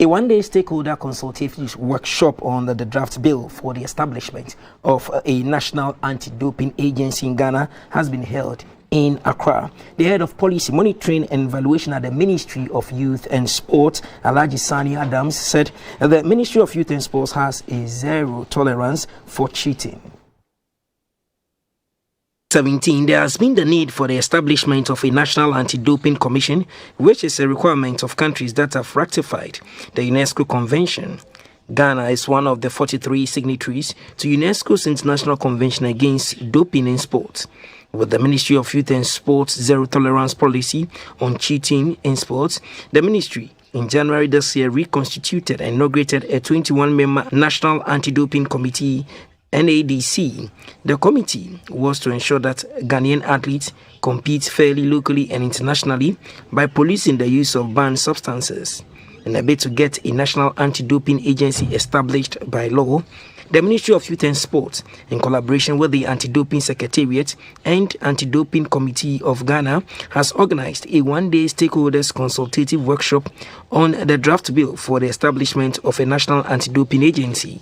A one-day stakeholder consultative workshop on the draft bill for the establishment of a national anti-doping agency in Ghana has been held in Accra. The head of policy monitoring and evaluation at the Ministry of Youth and Sport, Alhaji Saani Adams, said the Ministry of Youth and Sports has a zero tolerance for cheating. 17, there has been the need for the establishment of a national anti-doping commission, which is a requirement of countries that have ratified the UNESCO Convention. Ghana is one of the 43 signatories to UNESCO's International Convention Against Doping in Sport. With the Ministry of Youth and Sports zero tolerance policy on cheating in sports, the ministry in January this year reconstituted and inaugurated a 21-member National Anti-Doping Committee, NADC. The committee was to ensure that Ghanaian athletes compete fairly locally and internationally by policing the use of banned substances. In a bid to get a national anti-doping agency established by law, the Ministry of Youth and Sport, in collaboration with the Anti-Doping Secretariat and Anti-Doping Committee of Ghana, has organized a one-day stakeholders consultative workshop on the draft bill for the establishment of a national anti-doping agency.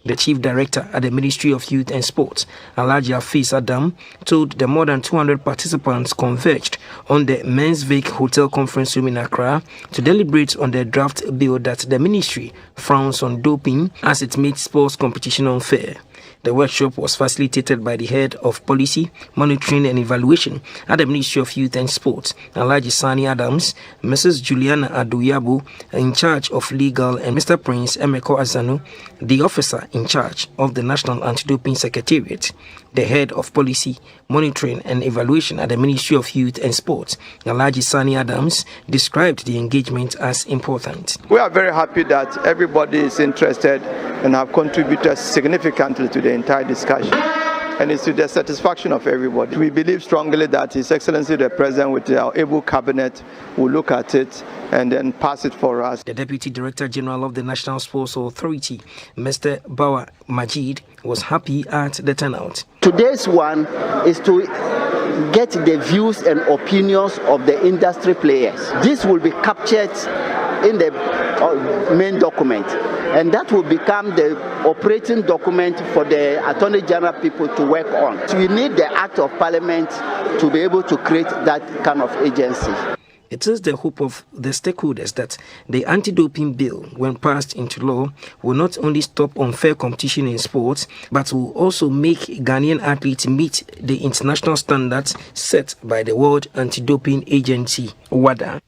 The Chief Director at the Ministry of Youth and Sports, Alhaji Saani Adams, told the more than 200 participants converged on the Men's Vic Hotel Conference Room in Accra to deliberate on the draft bill that the ministry frowns on doping as it makes sports competition unfair. The workshop was facilitated by the Head of Policy, Monitoring and Evaluation at the Ministry of Youth and Sports, Alhaji Saani Adams, Mrs. Juliana Aduyabu, in charge of Legal, and Mr. Prince Emeko Azanu, the officer in charge of the National Anti-Doping Secretariat. The Head of Policy, Monitoring and Evaluation at the Ministry of Youth and Sports, Alhaji Saani Adams, described the engagement as important. We are very happy that everybody is interested and have contributed significantly to the entire discussion, and it's to the satisfaction of everybody. We believe strongly that His Excellency the President with our able cabinet will look at it and then pass it for us. The Deputy Director General of the National Sports Authority, Mr. Bawa Majid, was happy at the turnout. Today's one is to get the views and opinions of the industry players. This will be captured in the main document, and that will become the operating document for the Attorney General people to work on. So we need the Act of Parliament to be able to create that kind of agency. It is the hope of the stakeholders that the anti-doping bill, when passed into law, will not only stop unfair competition in sports, but will also make Ghanaian athletes meet the international standards set by the World Anti-Doping Agency, WADA.